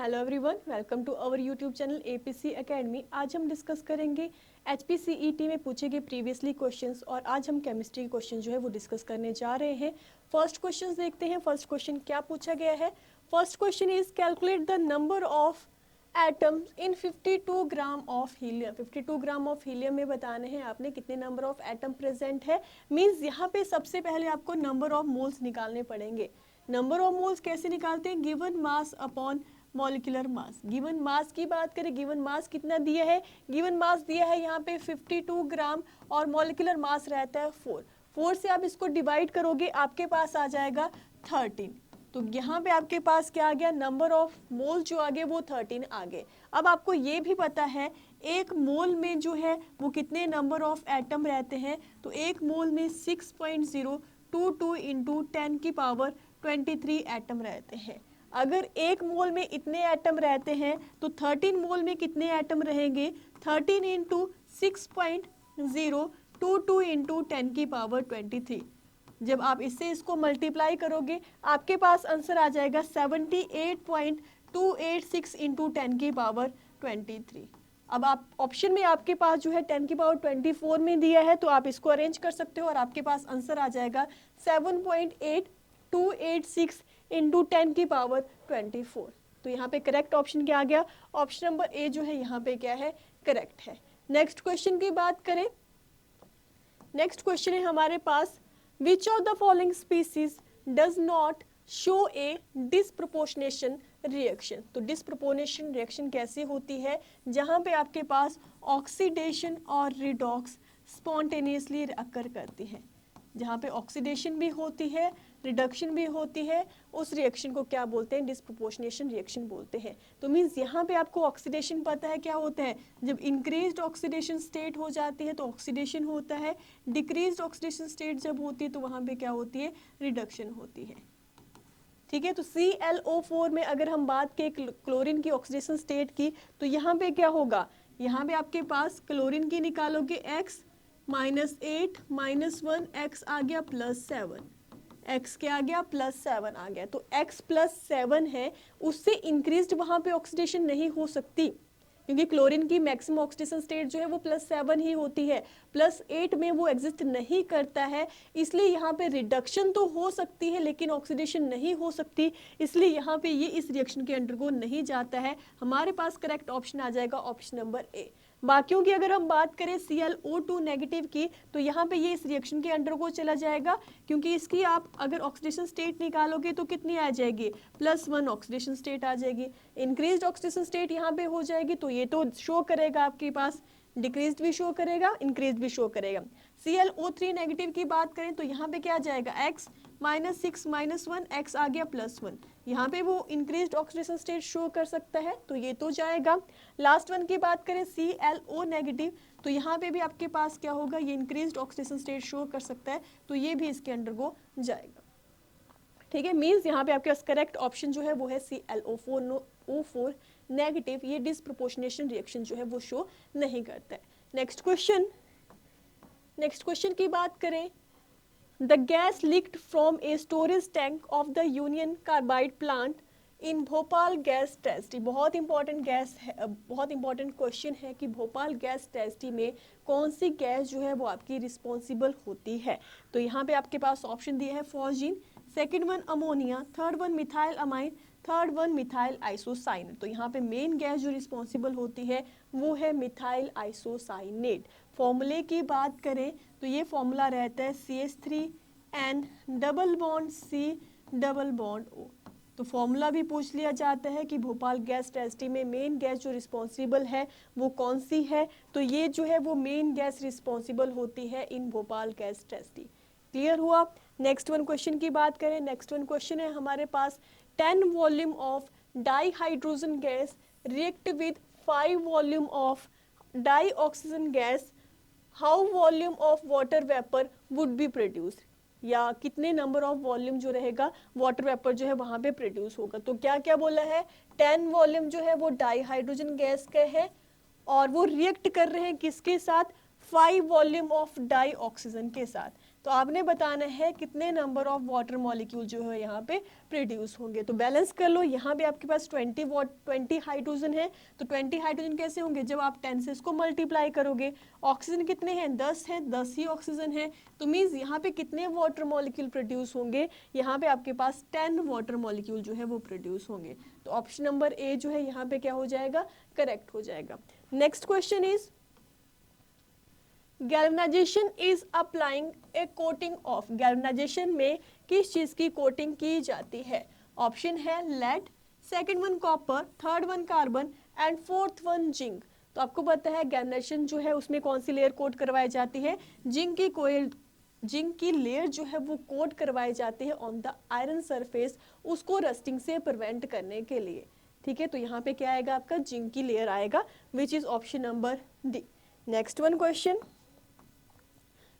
Hello everyone, welcome to our YouTube channel APC academy. आज हम discuss करेंगे एचपीसीईटी में पूछे गए प्रीवियसली क्वेश्चंस और आज हम केमिस्ट्री के क्वेश्चन जो है वो डिस्कस करने जा रहे हैं। फर्स्ट क्वेश्चन देखते हैं। फर्स्ट क्वेश्चन क्या पूछा गया है। First question is calculate the number of atoms in 52 gram of helium. 52 gram of helium में बताने हैं आपने कितने नंबर ऑफ एटम प्रेजेंट है। मीन्स यहाँ पे सबसे पहले आपको नंबर ऑफ मोल्स निकालने पड़ेंगे। नंबर ऑफ मोल्स कैसे निकालते हैं? Given mass upon molecular mass. Given mass की बात करें, गिवन मास कितना दिया है? गिवन मास दिया है यहाँ पे 52 ग्राम और मॉलिक्यूलर मास रहता है 4। 4 से आप इसको डिवाइड करोगे, आपके पास आ जाएगा 13। तो यहाँ पे आपके पास क्या आ गया? नंबर ऑफ मोल जो आगे वो 13 आ गए। अब आपको ये भी पता है एक मोल में जो है वो कितने नंबर ऑफ एटम रहते हैं। तो एक मोल में 6.022 इंटू 10 की पावर 23 एटम रहते हैं। अगर एक मोल में इतने एटम रहते हैं तो 13 मोल में कितने एटम रहेंगे? 13 इंटू 6.022 इंटू 10 की पावर 23। जब आप इससे इसको मल्टीप्लाई करोगे आपके पास आंसर आ जाएगा 78.286 इंटू 10 की पावर 23। अब आप ऑप्शन में आपके पास जो है 10 की पावर 24 में दिया है, तो आप इसको अरेंज कर सकते हो और आपके पास आंसर आ जाएगा 7.8286 इंटू 10 की पावर 24। तो यहाँ पे करेक्ट ऑप्शन क्या आ गया? ऑप्शन नंबर ए जो है यहाँ पे क्या है? करेक्ट है। नेक्स्ट क्वेश्चन की बात करें। नेक्स्ट क्वेश्चन है हमारे पास, which of the following species does not show a disproportionation reaction. तो डिसप्रोपोर्शनेशन रिएक्शन कैसी होती है? जहां पे आपके पास ऑक्सीडेशन और रिडॉक्स स्पॉन्टेनियसली अकर करती है। जहाँ पे ऑक्सीडेशन भी होती है, रिडक्शन भी होती है, उस रिएक्शन को क्या बोलते हैं? डिसप्रोपोर्शनेशन रिएक्शन बोलते हैं। तो मीन्स यहाँ पे आपको ऑक्सीडेशन पता है क्या होता है? जब इंक्रीज्ड ऑक्सीडेशन स्टेट हो जाती है तो ऑक्सीडेशन होता है। डिक्रीज्ड ऑक्सीडेशन स्टेट जब होती है तो वहाँ पे क्या होती है? रिडक्शन होती है। ठीक है। तो ClO4 में अगर हम बात करें क्लोरीन की ऑक्सीडेशन स्टेट की, तो यहाँ पे क्या होगा? यहाँ पे आपके पास क्लोरीन की निकालोगे x -8 -1 x आ गया +7, x क्या आ गया? +7 आ गया। तो x +7 है, उससे इंक्रीज्ड वहां पे ऑक्सीडेशन नहीं हो सकती क्योंकि क्लोरीन की मैक्सिमम ऑक्सीडेशन स्टेट जो है वो +7 ही होती है। +8 में वो एग्जिस्ट नहीं करता है, इसलिए यहाँ पे रिडक्शन तो हो सकती है लेकिन ऑक्सीडेशन नहीं हो सकती, इसलिए यहाँ पे ये इस रिएक्शन के अंडरगो नहीं जाता है। हमारे पास करेक्ट ऑप्शन आ जाएगा ऑप्शन नंबर ए। बाकियों की अगर हम बात करें ClO2 नेगेटिव की, तो यहाँ पे ये इस रिएक्शन के अंडर को चला जाएगा क्योंकि इसकी आप अगर ऑक्सीडेशन स्टेट निकालोगे तो कितनी आ जाएगी? +1 ऑक्सीडेशन स्टेट आ जाएगी। इंक्रीज्ड ऑक्सीडेशन स्टेट यहाँ पे हो जाएगी तो ये तो शो करेगा आपके पास, डिक्रीज्ड भी शो करेगा, इंक्रीज भी शो करेगा। ClO3 नेगेटिव की बात करें तो यहाँ पे क्या आ जाएगा? x -6 -1 x आ गया +1। यहाँ पे वो इंक्रीज्ड ऑक्सीडेशन स्टेट शो कर सकता है तो ये तो जाएगा। लास्ट वन की बात करें ClO नेगेटिव, तो यहाँ पे भी आपके पास क्या होगा? ये इंक्रीज्ड ऑक्सीडेशन स्टेट शो कर सकता है तो ये भी इसके अंडर गो जाएगा। ठीक है। मीन्स यहाँ पे आपके पास करेक्ट ऑप्शन जो है वो है ClO4 नेगेटिव। ये डिसप्रोपोर्शनेशन रिएक्शन जो है वो शो नहीं करता है। नेक्स्ट क्वेश्चन की बात करें, the gas leaked from a storage tank of the union carbide plant in Bhopal gas tragedy. बहुत इंपॉर्टेंट गैस है, बहुत इंपॉर्टेंट क्वेश्चन है कि भोपाल गैस ट्रेजेडी में कौन सी गैस जो है वो आपकी रिस्पॉन्सिबल होती है। तो यहाँ पे आपके पास ऑप्शन दिया है phosgene, second one ammonia, third one methyl amine, third one methyl isocyanate. तो यहाँ पे मेन गैस जो रिस्पॉन्सिबल होती है वो है मिथाइल आइसोसाइनेट। फॉर्मूले की बात करें तो ये फॉर्मूला रहता है CH3N double bond C double bond O। तो फॉर्मूला भी पूछ लिया जाता है कि भोपाल गैस ट्रेजेडी में मेन गैस जो रिस्पॉन्सिबल है वो कौन सी है। तो ये जो है वो मेन गैस रिस्पॉन्सिबल होती है in Bhopal gas tragedy. Clear हुआ? नेक्स्ट वन क्वेश्चन की बात करें। नेक्स्ट वन क्वेश्चन है हमारे पास, 10 volume of di hydrogen gas react with 5 volume of di oxygen gas, how volume of water vapour would be produce. या कितने नंबर ऑफ वॉल्यूम जो रहेगा वाटर वेपर जो है वहां पे प्रोड्यूस होगा। तो क्या क्या बोला है? 10 वॉल्यूम जो है वो डाई हाइड्रोजन गैस का है और वो रिएक्ट कर रहे हैं किसके साथ? 5 वॉल्यूम ऑफ डाई ऑक्सीजन के साथ। तो आपने बताना है कितने नंबर ऑफ वाटर मॉलिक्यूल जो है यहाँ पे प्रोड्यूस होंगे। तो बैलेंस कर लो, यहाँ पे आपके पास 20 हाइड्रोजन है, तो 20 हाइड्रोजन कैसे होंगे, जब आप 10 से इसको मल्टीप्लाई करोगे। ऑक्सीजन कितने हैं, 10 है, 10 ही ऑक्सीजन है, तो मीन्स यहाँ पे कितने वाटर मॉलिक्यूल प्रोड्यूस होंगे, यहाँ पे आपके पास 10 वाटर मॉलिक्यूल जो है वो प्रोड्यूस होंगे। तो ऑप्शन नंबर ए जो है यहाँ पे क्या हो जाएगा, करेक्ट हो जाएगा। Next question is galvanisation is applying A coating of, galvanisation में किस चीज की कोटिंग की जाती है। ऑप्शन है lead, second one copper, third one carbon and fourth one zinc. तो आपको पता है गैल्वेनाइजेशन जो है उसमें कौन सी लेयर कोट करवाई जाती है, जिंक की लेयर जो है वो कोट करवाई जाती है ऑन द आयरन सरफेस, उसको रस्टिंग से प्रिवेंट करने के लिए। ठीक है, तो यहाँ पे क्या आएगा आपका, जिंक की लेयर आएगा, which is option number D. Next one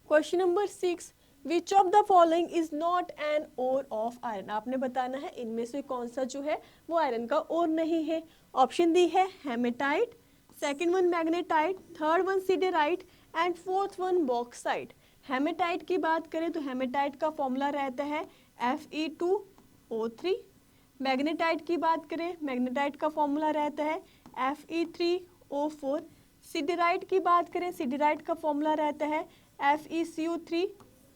question number 6, which of the following is not an ore of iron. आपने बताना है इनमें से कौन सा जो है वो आयरन का ओर नहीं है। ऑप्शन दी है hematite, second one magnetite, third one siderite and fourth one bauxite. Hematite की बात करें तो हेमेटाइट का फॉर्मूला रहता है Fe2O3। मैग्नेटाइट की बात करें, मैग्नेटाइट का फॉर्मूला रहता है Fe3O4। सिडेराइट की बात करें, सिडेराइट का फॉर्मूला रहता है FeCO3।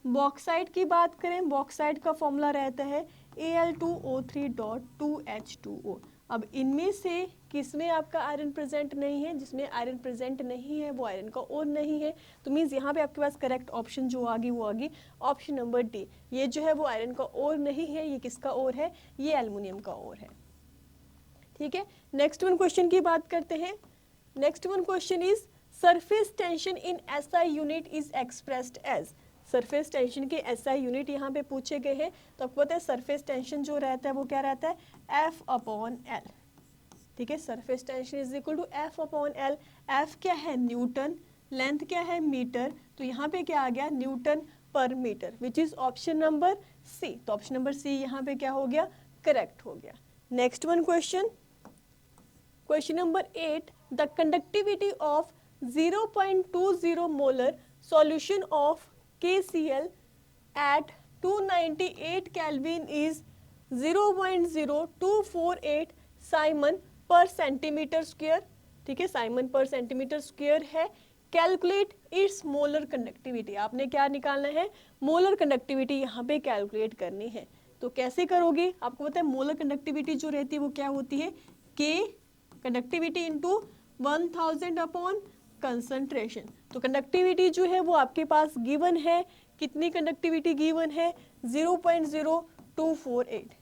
बॉक्साइट की बात करें, बॉक्साइट का फॉर्मूला रहता है Al2O3.2H2O। अब इनमें से किसमें आपका आयरन प्रेजेंट नहीं है, जिसमें आयरन प्रेजेंट नहीं है वो आयरन का ओर नहीं है। तो मीन्स यहाँ पे आपके पास करेक्ट ऑप्शन जो आगी वो आगी ऑप्शन नंबर डी। ये जो है वो आयरन का ओर नहीं है, ये किसका ओर है, ये एल्युमिनियम का ओर है। ठीक है, नेक्स्ट वन क्वेश्चन की बात करते हैं। Next one question is surface tension in SI unit is expressed as. Surface tension के SI यूनिट यहाँ पे पूछे गए हैं, तो आपको पता है सरफेस टेंशन जो रहता है वो क्या रहता है, F/L। ठीक है, surface tension is equal to F/L। F क्या है, न्यूटन, लेंथ क्या है, मीटर, तो यहाँ पे क्या आ गया, newton per metre, which is option number C. तो ऑप्शन नंबर सी यहाँ पे क्या हो गया, करेक्ट हो गया। Next one question number 8, the conductivity of 0.20 molar solution of KCl at 298 Kelvin is 0.0248 Simon पर सेंटीमीटर स्क्वायर। ठीक है, साइमन पर सेंटीमीटर स्क्वायर है। कैलकुलेट इट्स मोलर कंडक्टिविटी, आपने क्या निकालना है, मोलर कंडक्टिविटी यहाँ पे कैलकुलेट करनी है। तो कैसे करोगे, आपको पता है मोलर कंडक्टिविटी जो रहती है वो क्या होती है, K conductivity into 1000 upon concentration. तो कंडक्टिविटी जो है वो आपके पास गिवन है, कितनी कंडक्टिविटी गिवन है, 0.0248।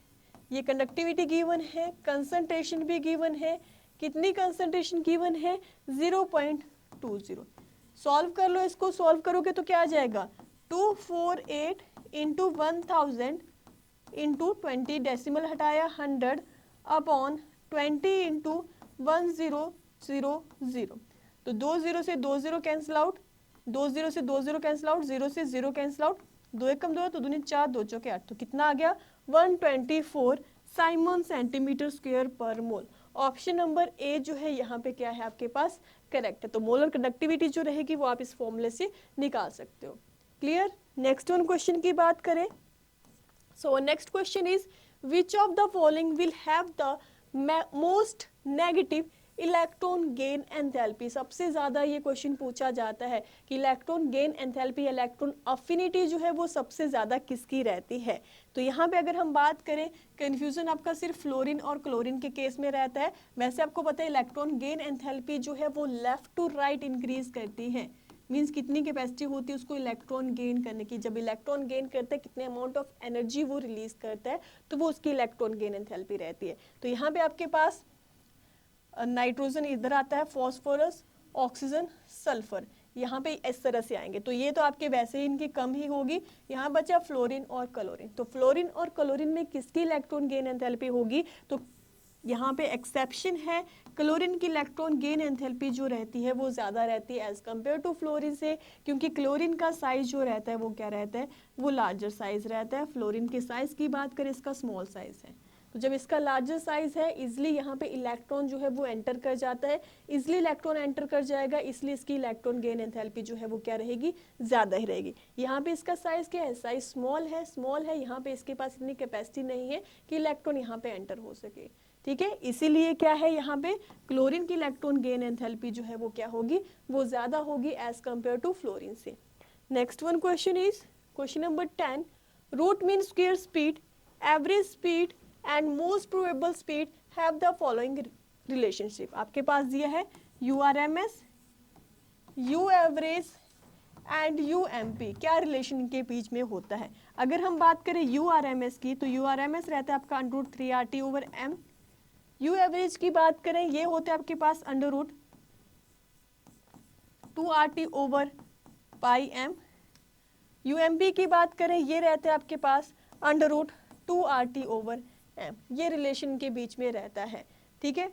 ये कंडक्टिविटी गिवन है, कंसंट्रेशन भी गिवन है, कितनी कंसंट्रेशन गिवन है, 0.20। सॉल्व कर लो, इसको सॉल्व करोगे तो क्या आ जाएगा, 248 इंटू 1000 इंटू 20, डेसिमल हटाया 100 अपॉन 20 इंटू 1000। तो 2 0 से 2 0 कैंसिल आउट, 2 0 से 2 0 कैंसिल आउट, 0 से 0 कैंसिल आउट, 2 एकम 2 तो 2 4, 2 चौके 8, तो कितना आ गया, 124 साइमन सेंटीमीटर स्क्वायर पर मोल। ऑप्शन नंबर ए जो है यहाँ पे क्या है आपके पास, करेक्ट है। तो मोलर कंडक्टिविटी जो रहेगी वो आप इस फॉर्मूले से निकाल सकते हो। क्लियर। नेक्स्ट वन क्वेश्चन की बात करें, so next question is which of the following will have the most negative electron gain enthalpy. सबसे ज़्यादा ये क्वेश्चन पूछा जाता है कि electron gain enthalpy, electron affinity जो है वो सबसे ज़्यादा किसकी रहती है। तो यहाँ पे अगर हम बात करें, कन्फ्यूजन आपका सिर्फ फ्लोरीन और क्लोरीन के केस में रहता है। वैसे आपको पता है इलेक्ट्रॉन गेन एंथैल्पी जो है वो लेफ्ट टू राइट इंक्रीज करती है। मीन्स कितनी कैपेसिटी होती है उसको इलेक्ट्रॉन गेन करने की, जब इलेक्ट्रॉन गेन करता है कितने अमाउंट ऑफ एनर्जी वो रिलीज करता है, तो वो उसकी इलेक्ट्रॉन गेन एंथैल्पी रहती है। तो यहाँ पे आपके पास नाइट्रोजन इधर आता है, फॉस्फोरस, ऑक्सीजन, सल्फर, यहाँ पे इस तरह से आएंगे। तो ये तो आपके वैसे ही इनकी कम ही होगी। यहाँ बचा फ्लोरीन और क्लोरीन। तो फ्लोरीन और क्लोरीन में किसकी इलेक्ट्रॉन गेन एंथैल्पी होगी, तो यहाँ पे एक्सेप्शन है, क्लोरीन की इलेक्ट्रॉन गेन एंथैल्पी जो रहती है वो ज़्यादा रहती है एज कम्पेयर टू फ्लोरीन से, क्योंकि क्लोरीन का साइज जो रहता है वो क्या रहता है, वो लार्जर साइज रहता है। फ्लोरीन के साइज की बात करें, इसका स्मॉल साइज है। तो जब इसका लार्जर साइज है इजिली यहाँ पे इलेक्ट्रॉन जो है वो एंटर कर जाता है, इजिली इलेक्ट्रॉन एंटर कर जाएगा, इसलिए इसकी इलेक्ट्रॉन गेन एंथैल्पी जो है वो क्या रहेगी, ज़्यादा ही रहेगी। यहाँ पे इसका साइज क्या है, साइज स्मॉल है, यहाँ पे इसके पास इतनी कैपेसिटी नहीं है कि इलेक्ट्रॉन यहाँ पे एंटर हो सके, ठीक है। इसीलिए क्या है यहाँ पे क्लोरीन की इलेक्ट्रॉन गेन एंथैल्पी जो है वो क्या होगी, वो ज़्यादा होगी एज कम्पेयर टू फ्लोरीन से। Next one question is question number 10, root mean square speed, average speed and most probable speed have the following relationship. आपके पास दिया है URMS, U average and UMP, क्या रिलेशन इनके बीच में होता है। अगर हम बात करें URMS की तो URMS रहता है आपका √3RT/m। U एवरेज की बात करें ये होता है आपके पास √2RT/πm। UMP की बात करें ये रहता है आपके पास √2RT/m। ये रिलेशन के बीच में रहता है, ठीक है।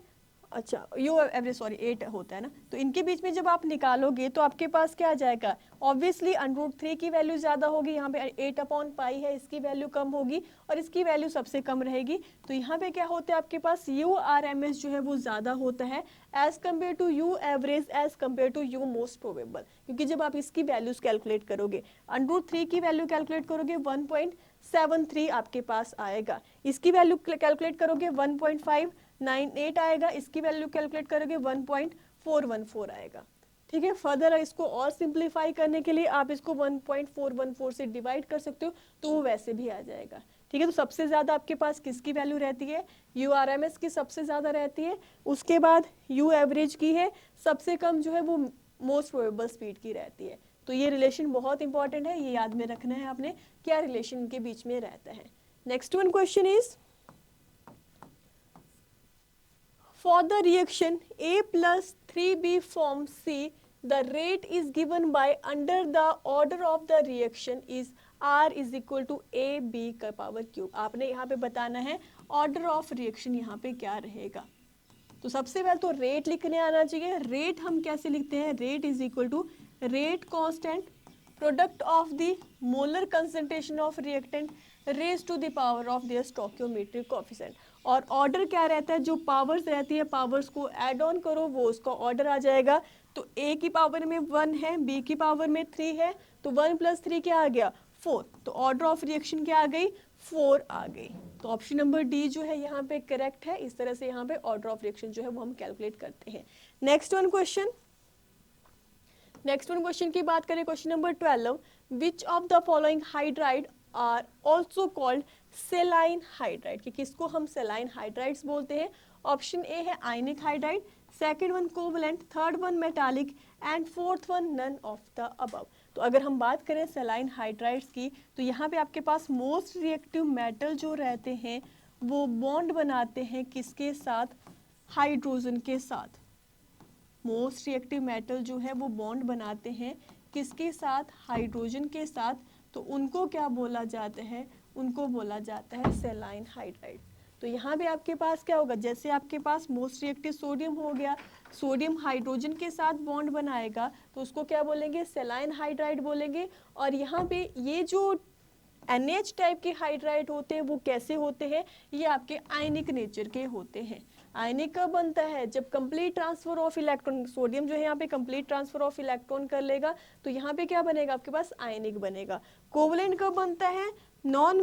अच्छा यू एवरेज 8 होता है ना, तो इनके बीच में जब आप निकालोगे तो आपके पास क्या आ जाएगा, ऑब्वियसली √3 की वैल्यू ज़्यादा होगी, यहाँ पे 8/π है, इसकी वैल्यू कम होगी और इसकी वैल्यू सबसे कम रहेगी। तो यहाँ पे क्या होता है आपके पास URMS जो है वो ज़्यादा होता है as compared to U average, as compared to U most probable, क्योंकि जब आप इसकी वैल्यूज कैलकुलेट करोगे, √3 की वैल्यू कैलकुलेट करोगे 1.73 आपके पास आएगा, इसकी वैल्यू कैलकुलेट करोगे 1.598 आएगा, इसकी वैल्यू कैलकुलेट करोगे 1.414 आएगा, ठीक है। फर्दर इसको और सिंप्लीफाई करने के लिए आप इसको 1.414 से डिवाइड कर सकते हो तो वो वैसे भी आ जाएगा, ठीक है। तो सबसे ज़्यादा आपके पास किसकी वैल्यू रहती है, URMS की सबसे ज़्यादा रहती है, उसके बाद U एवरेज की है, सबसे कम जो है वो मोस्ट प्रोबेबल स्पीड की रहती है। तो ये रिलेशन बहुत इंपॉर्टेंट है, ये याद में रखना है आपने, क्या रिलेशन इनके बीच में रहता है। Next one question is, for the reaction A plus 3B forms C, the rate is given by under the order of the reaction is R is equal to AB का पावर क्यूब। आपने यहाँ पे बताना है order of reaction यहाँ पे क्या रहेगा। तो सबसे पहले तो रेट लिखने आना चाहिए। रेट हम कैसे लिखते हैं, rate is equal to rate constant product of the molar concentration of reactant raise to the power of their stoichiometric coefficient. और ऑर्डर क्या रहता है, जो पावर्स रहती है पावर्स को ऐड ऑन करो वो उसका ऑर्डर आ जाएगा। तो A की पावर में 1 है, B की पावर में 3 है, तो 1 + 3 क्या आ गया 4। तो ऑर्डर ऑफ रिएक्शन क्या आ गई 4 आ गई। तो ऑप्शन नंबर डी जो है यहाँ पे करेक्ट है। इस तरह से यहाँ पे ऑर्डर ऑफ रिएक्शन जो है वो हम कैलकुलेट करते हैं। नेक्स्ट वन क्वेश्चन की बात करें, question number 12, which of the following hydride are also called saline hydride, कि किसको हम सेलाइन हाइड्राइड्स बोलते हैं। ऑप्शन ए है ionic hydride, second one covalent, third one metallic and fourth one none of the above. तो अगर हम बात करें सेलाइन हाइड्राइड्स की तो यहाँ पे आपके पास मोस्ट रिएक्टिव मेटल जो रहते हैं वो बॉन्ड बनाते हैं किसके साथ, हाइड्रोजन के साथ। मोस्ट रिएक्टिव मेटल जो है वो बॉन्ड बनाते हैं किसके साथ, हाइड्रोजन के साथ। तो उनको क्या बोला जाता है, उनको बोला जाता है सेलाइन हाइड्राइड। तो यहाँ भी आपके पास क्या होगा, जैसे आपके पास मोस्ट रिएक्टिव सोडियम हो गया, सोडियम हाइड्रोजन के साथ बॉन्ड बनाएगा तो उसको क्या बोलेंगे, सेलाइन हाइड्राइड बोलेंगे। और यहाँ पे ये जो NH टाइप के हाइड्राइड होते हैं वो कैसे होते हैं, ये आपके आयनिक नेचर के होते हैं। आयनिक कब बनता है, जब complete transfer of electron, sodium जो है यहाँ पे कंप्लीट ट्रांसफर ऑफ इलेक्ट्रॉन कर लेगा तो यहाँ पे क्या बनेगा आपके पास आयनिक बनेगा। कोवलेंट कब बनता है, नॉन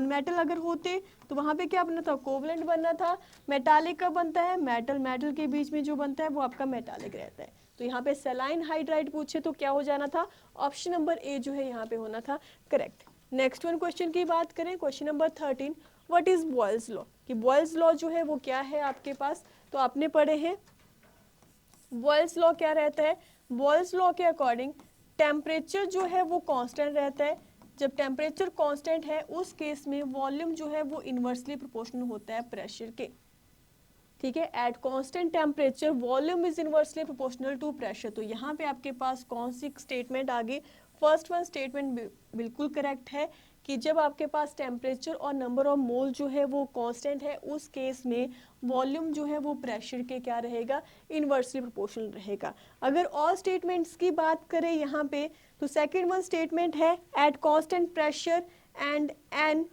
मेटल अगर होते तो वहाँ पे क्या बनना था, कोवलेंट बनना था। मेटालिक कब बनता है, मेटल के बीच में जो बनता है वो आपका मेटालिक रहता है। तो यहाँ पे सेलाइन हाइड्राइड पूछे तो क्या हो जाना था, ऑप्शन नंबर ए जो है यहाँ पे होना था करेक्ट। नेक्स्ट वन क्वेश्चन की बात करें, question number 13, what is Boyle's law, कि बॉयल्स लॉ जो है वो क्या है आपके पास, तो आपने पढ़े हैं बॉयल्स लॉ क्या रहता है। बॉयल्स लॉ के अकॉर्डिंग टेम्परेचर जो है वो कांस्टेंट रहता है। जब टेम्परेचर कांस्टेंट है उस केस में वॉल्यूम जो है वो इनवर्सली प्रोपोर्शनल होता है प्रेशर के, ठीक है। At constant temperature volume is inversely proportional to pressure. तो यहाँ पे आपके पास कौन सी स्टेटमेंट आ गई, फर्स्ट वन स्टेटमेंट बिल्कुल करेक्ट है कि जब आपके पास टेम्परेचर और नंबर ऑफ मोल जो है वो कांस्टेंट है उस केस में वॉल्यूम जो है वो प्रेशर के क्या रहेगा, इनवर्सली प्रोपोर्शनल रहेगा। अगर और स्टेटमेंट्स की बात करें यहाँ पे तो सेकेंड वन स्टेटमेंट है at constant pressure and an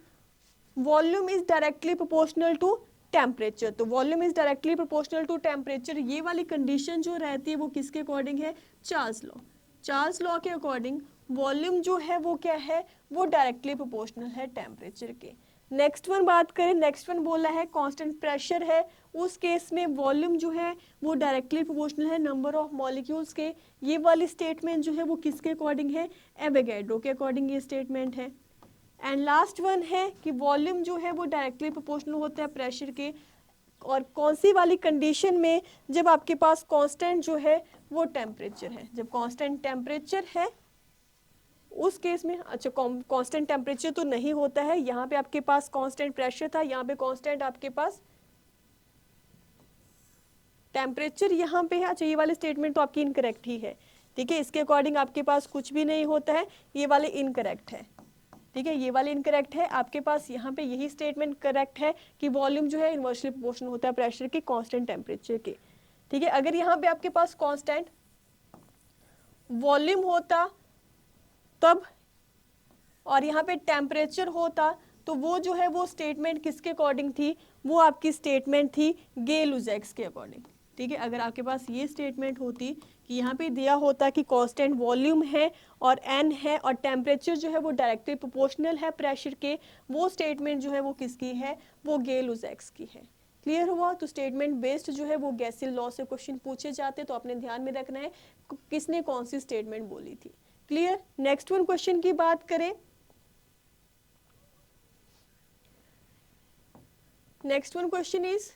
volume is directly proportional to temperature. तो volume is directly proportional to temperature, ये वाली कंडीशन जो रहती है वो किसके अकॉर्डिंग है? Charles law. चार्ल्स लॉ के अकॉर्डिंग वॉल्यूम जो है वो क्या है? वो डायरेक्टली प्रोपोर्शनल है टेम्परेचर के। नेक्स्ट वन बात करें, नेक्स्ट वन बोला है कांस्टेंट प्रेशर है, उस केस में वॉल्यूम जो है वो डायरेक्टली प्रोपोर्शनल है नंबर ऑफ मॉलिक्यूल्स के। ये वाली स्टेटमेंट जो है वो किसके अकॉर्डिंग है? एवोगैड्रो के अकॉर्डिंग ये स्टेटमेंट है। एंड लास्ट वन है कि वॉल्यूम जो है वो डायरेक्टली प्रोपोर्शनल होता है प्रेशर के, और कौन सी वाली कंडीशन में? जब आपके पास कांस्टेंट जो है वो टेम्परेचर है। जब कांस्टेंट टेम्परेचर है उस केस में, अच्छा कांस्टेंट टेम्परेचर तो नहीं होता है, यहाँ पे आपके पास कांस्टेंट प्रेशर था, यहाँ पे कांस्टेंट आपके पास टेम्परेचर यहाँ पे है। अच्छा ये वाली स्टेटमेंट तो आपकी इनकरेक्ट ही है, ठीक है, इसके अकॉर्डिंग आपके पास कुछ भी नहीं होता है, ये वाले इनकरेक्ट है, ठीक है, ये वाले इनकरेक्ट है। आपके पास यहाँ पे यही स्टेटमेंट करेक्ट है कि वॉल्यूम जो है इनवर्सली प्रोपोर्शनल होता है प्रेशर के कांस्टेंट टेम्परेचर के, ठीक है। अगर यहाँ पे आपके पास कांस्टेंट वॉल्यूम होता तब, और यहाँ पे टेम्परेचर होता, तो वो जो है वो स्टेटमेंट किसके अकॉर्डिंग थी? वो आपकी स्टेटमेंट थी गे-लुजैक्स के अकॉर्डिंग, ठीक है। अगर आपके पास ये स्टेटमेंट होती कि यहाँ पे दिया होता कि कांस्टेंट वॉल्यूम है और एन है और टेम्परेचर जो है वो डायरेक्टली प्रोपोर्शनल है प्रेशर के, वो स्टेटमेंट जो है वो किसकी है? वो गे-लुजैक्स की है। क्लियर हुआ? तो स्टेटमेंट बेस्ड जो है वो गैसिल लॉ से क्वेश्चन पूछे जाते, तो आपने ध्यान में रखना है किसने कौन सी स्टेटमेंट बोली थी। क्लियर? नेक्स्ट वन क्वेश्चन की बात करें, next one question is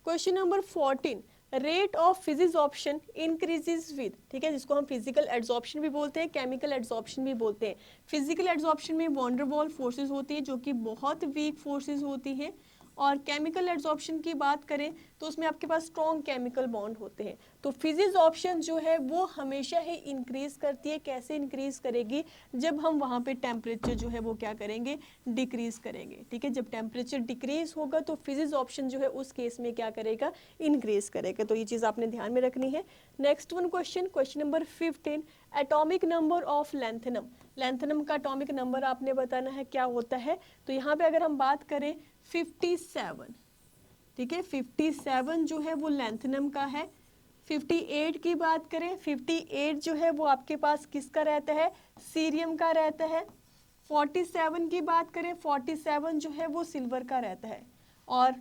question number 14, rate of फिजिजॉर्प्शन increases with, ठीक है, जिसको हम फिजिकल एड्सॉर्प्शन भी बोलते हैं, केमिकल एड्सॉर्प्शन भी बोलते हैं। फिजिकल एड्सॉर्प्शन में वॉन डेर वाल फोर्सेज होती है जो कि बहुत वीक फोर्सेज होती हैं, और केमिकल एड्सॉर्प्शन की बात करें तो उसमें आपके पास स्ट्रॉन्ग केमिकल बॉन्ड होते हैं। तो फिजिजॉर्प्शन जो है वो हमेशा ही इंक्रीज करती है। कैसे इंक्रीज करेगी? जब हम वहाँ पे टेम्परेचर जो है वो क्या करेंगे? डिक्रीज करेंगे, ठीक है। जब टेम्परेचर डिक्रीज होगा तो फिजिजॉर्प्शन जो है उस केस में क्या करेगा? इंक्रीज करेगा। तो ये चीज़ आपने ध्यान में रखनी है। Next one question, question number 15, atomic number of lanthanum. Lanthanum का एटॉमिक नंबर आपने बताना है क्या होता है। तो यहाँ पे अगर हम बात करें 57, ठीक है, 57 जो है वो लैंथेनम का है। 58 की बात करें, 58 जो है वो आपके पास किसका रहता है? सीरियम का रहता है। 47 की बात करें, 47 जो है वो सिल्वर का रहता है। और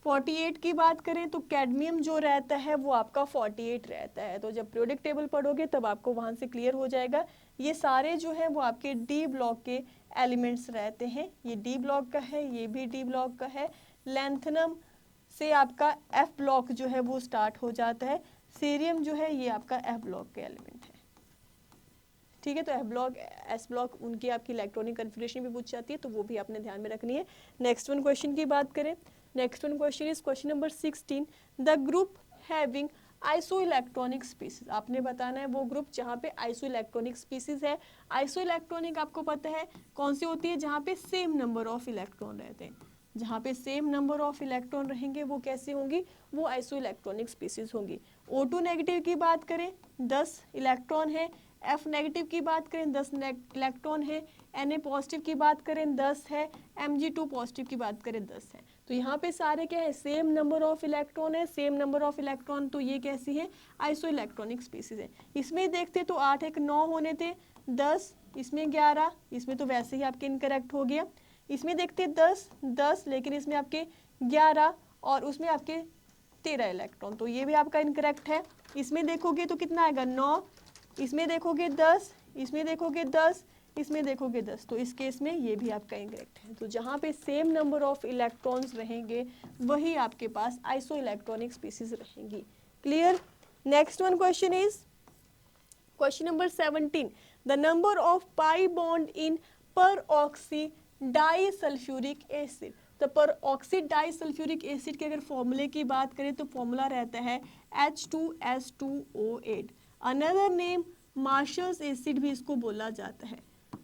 48 की बात करें तो कैडमियम जो रहता है वो आपका 48 रहता है। तो जब पीरियोडिक टेबल पढ़ोगे तब आपको वहाँ से क्लियर हो जाएगा। ये सारे जो है वो आपके डी ब्लॉक के एलिमेंट्स रहते हैं। ये डी ब्लॉक का है, ये भी डी ब्लॉक का है। लैंथेनम से आपका एफ ब्लॉक जो है वो स्टार्ट हो जाता है। सीरियम जो है ये आपका एफ ब्लॉक के एलिमेंट है, ठीक है। तो एफ ब्लॉक, एस ब्लॉक, उनकी आपकी इलेक्ट्रॉनिक कन्फिगरेशन भी पूछ जाती है, तो वो भी आपने ध्यान में रखनी है। नेक्स्ट वन क्वेश्चन की बात करें, next one question is question number 16, the group having iso electronic species. आपने बताना है वो ग्रुप जहाँ पे आइसो इलेक्ट्रॉनिक स्पीसीज है। आइसो इलेक्ट्रॉनिक आपको पता है कौन सी होती है? जहाँ पे सेम नंबर ऑफ इलेक्ट्रॉन रहते हैं। जहाँ पे सेम नंबर ऑफ इलेक्ट्रॉन रहेंगे वो कैसी होंगी? वो आइसो इलेक्ट्रॉनिक स्पीसीज होंगी। O2 नेगेटिव की बात करें 10 इलेक्ट्रॉन है। F नेगेटिव की बात करें 10 इलेक्ट्रॉन है। Na पॉजिटिव की बात करें 10 है। Mg2 पॉजिटिव की बात करें 10 है। तो यहाँ पे सारे क्या है? सेम नंबर ऑफ इलेक्ट्रॉन है। सेम नंबर ऑफ इलेक्ट्रॉन, तो ये कैसी है? आइसो इलेक्ट्रॉनिक स्पीसीज है। इसमें देखते तो 8 एक 9 होने थे, 10, इसमें 11, इसमें तो वैसे ही आपके इनकरेक्ट हो गया। इसमें देखते 10 10, लेकिन इसमें आपके 11 और उसमें आपके 13 इलेक्ट्रॉन, तो ये भी आपका इनकरेक्ट है। इसमें देखोगे तो कितना आएगा? 9, इसमें देखोगे 10, इसमें देखोगे 10, इसमें देखोगे 10, तो इस केस में ये भी आपका इनकरेक्ट है। तो जहाँ पे सेम नंबर ऑफ इलेक्ट्रॉन्स रहेंगे वही आपके पास आइसो इलेक्ट्रॉनिक स्पीसीज रहेंगी। Clear? Next one question is question number 17, the number of pi bond in पर ऑक्सी डाई सल्फ्यूरिक एसिड। तो पर ऑक्सी डाई सल्फ्यूरिक एसिड के अगर फॉर्मूले की बात करें तो फॉर्मूला रहता है H2S2O8। Another name marshals acid भी इसको बोला जाता है,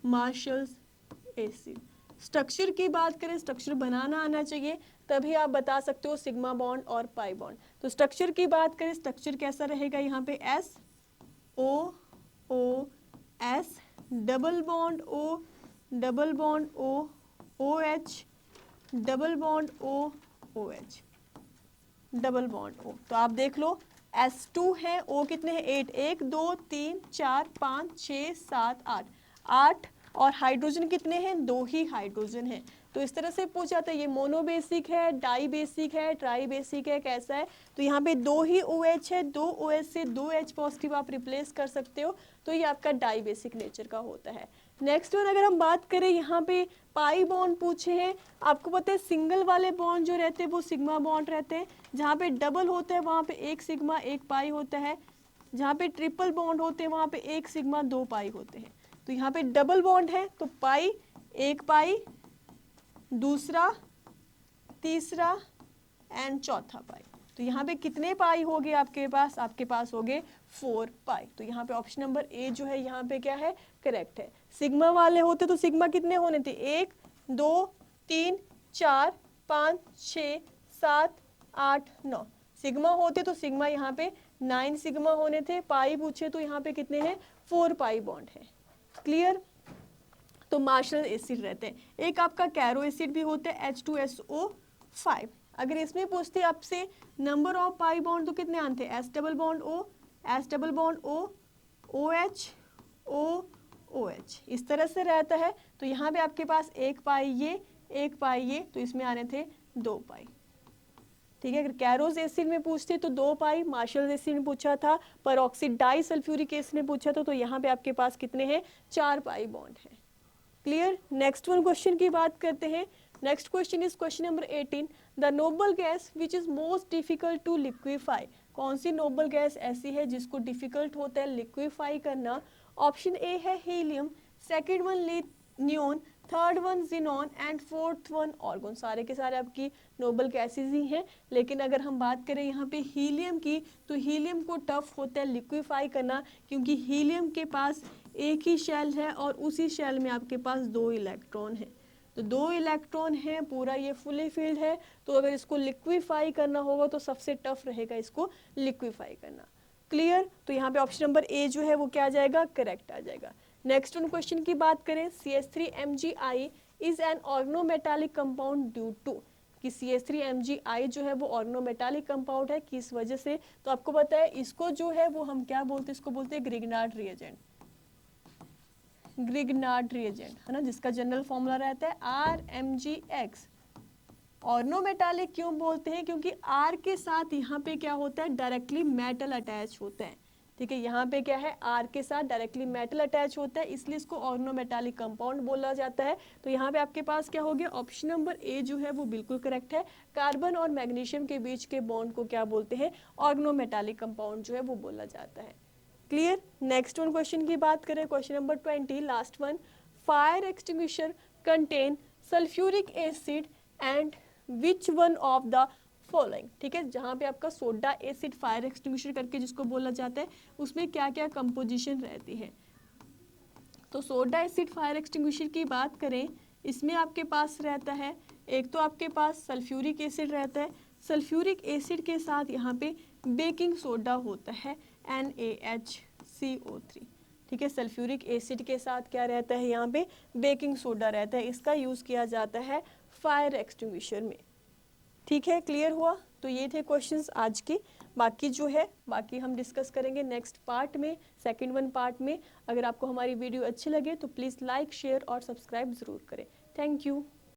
मार्शल्स एसिड। स्ट्रक्चर की बात करें, स्ट्रक्चर बनाना आना चाहिए तभी आप बता सकते हो सिग्मा बॉन्ड और पाई बॉन्ड। तो स्ट्रक्चर की बात करें, स्ट्रक्चर कैसा रहेगा? यहाँ पे SOOS, double bond O, double bond O, OH, double bond O, OH, double bond O। तो आप देख लो S2 है, O कितने हैं 8, 1 2 3 4 5 6 7 8, 8 और हाइड्रोजन कितने हैं 2 ही हाइड्रोजन हैं। तो इस तरह से पूछा था ये मोनोबेसिक है, डाई बेसिक है, ट्राई बेसिक है, कैसा है। तो यहाँ पे 2 ही OH है, 2 OH से 2 H पॉजिटिव आप रिप्लेस कर सकते हो, तो ये आपका डाई बेसिक नेचर का होता है। नेक्स्ट वन अगर हम बात करें यहाँ पे पाई बॉन्ड पूछे हैं, आपको पता है सिंगल वाले बॉन्ड जो रहते हैं वो सिग्मा बॉन्ड रहते हैं, जहाँ पे डबल होता है वहाँ पे एक सिग्मा एक पाई होता है, जहाँ पे ट्रिपल बॉन्ड होते हैं वहाँ पे एक सिग्मा 2 पाई होते हैं। तो यहाँ पे डबल बॉन्ड है तो पाई, एक पाई, दूसरा, तीसरा एंड चौथा पाई। तो यहाँ पे कितने पाई हो गए आपके पास हो गए 4 पाई। तो यहाँ पे ऑप्शन नंबर ए जो है यहाँ पे क्या है करेक्ट है। सिग्मा वाले होते तो सिग्मा कितने होने थे 1 2 3 4 5 6 7 8 9, सिग्मा होते तो सिग्मा यहाँ पे 9 सिग्मा होने थे। पाई पूछे तो यहाँ पे कितने हैं 4 पाई बॉन्ड है। क्लियर। तो मार्शल एसिड रहते हैं। एक आपका कैरो एसिड भी होता है H2SO5। अगर इसमें पूछते आपसे नंबर ऑफ पाई बॉन्ड तो कितने आते हैं S double bond O, S double bond O, OH, O, OH, इस तरह से रहता है। तो यहाँ पे आपके पास एक पाई ये, एक पाई ये, तो इसमें आने थे 2 पाई। ठीक है। अगर कैरोज एसिड में पूछते तो 2 पाई, मार्शल एसिड में पूछा था, परऑक्सीड डाई सल्फ्यूरिक एसिड में पूछा था तो यहाँ पे आपके पास कितने हैं 4 पाई बॉन्ड है। क्लियर। नेक्स्ट वन क्वेश्चन की बात करते हैं। Next question is question number 18, the noble gas which is most difficult to liquefy. कौन सी नोबल गैस ऐसी है जिसको डिफिकल्ट होता है लिक्विफाई करना। ऑप्शन ए है helium, second one neon, third one xenon and fourth one organ. सारे के सारे आपकी नोबल गैसेज ही हैं, लेकिन अगर हम बात करें यहाँ पे हीलियम की तो हीलियम को टफ होता है लिक्विफाई करना, क्योंकि हीलियम के पास एक ही शेल है और उसी शेल में आपके पास 2 इलेक्ट्रॉन है। तो 2 इलेक्ट्रॉन है, पूरा ये फुली फिल्ड है, तो अगर इसको लिक्विफाई करना होगा तो सबसे टफ रहेगा इसको लिक्विफाई करना। क्लियर। तो यहाँ पे ऑप्शन नंबर ए जो है वो क्या आ जाएगा करेक्ट आ जाएगा। नेक्स्ट वन क्वेश्चन की बात करें, CH3MgI is an organometallic compound due to, कि CH3MgI जो है वो ऑर्गेनोमेटालिक कंपाउंड है किस वजह से। तो आपको पता है इसको जो है वो हम क्या बोलते हैं, इसको बोलते हैं ग्रिग्नार्ड रिएजेंट, ग्रिग्नार्ड रिएजेंट है ना, जिसका जनरल फॉर्मूला रहता है RMgX। ऑर्गेनोमेटालिक क्यों बोलते हैं, क्योंकि R के साथ यहाँ पे क्या होता है डायरेक्टली मेटल अटैच होता है। ठीक है, यहाँ पे क्या है R के साथ डायरेक्टली मेटल अटैच होता है, इसलिए इसको ऑर्गेनोमेटालिक कंपाउंड बोला जाता है। तो यहाँ पे आपके पास क्या हो गया ऑप्शन नंबर ए जो है वो बिल्कुल करेक्ट है। कार्बन और मैग्नीशियम के बीच के बॉन्ड को क्या बोलते हैं ऑर्गेनोमेटालिक कंपाउंड जो है वो बोला जाता है। क्लियर। नेक्स्ट वन क्वेश्चन की बात करें, question number 20 last one, fire extinguisher contain sulphuric acid and which one of the following. ठीक है, जहाँ पे आपका सोडा एसिड फायर एक्सटिंग्विशर करके जिसको बोला जाता है उसमें क्या क्या कंपोजिशन रहती है। तो सोडा एसिड फायर एक्सटिंग्विशर की बात करें, इसमें आपके पास रहता है एक तो आपके पास सल्फ्यूरिक एसिड रहता है, सल्फ्यूरिक एसिड के साथ यहाँ पे बेकिंग सोडा होता है NaHCO3। ठीक है, सल्फ्यूरिक एसिड के साथ क्या रहता है यहाँ पे बेकिंग सोडा रहता है, इसका यूज़ किया जाता है फायर एक्सटिंग्विशर में। ठीक है, क्लियर हुआ। तो ये थे क्वेश्चंस आज के, बाकी हम डिस्कस करेंगे नेक्स्ट पार्ट में, सेकंड वन पार्ट में। अगर आपको हमारी वीडियो अच्छी लगे तो प्लीज़ लाइक शेयर और सब्सक्राइब ज़रूर करें। Thank you.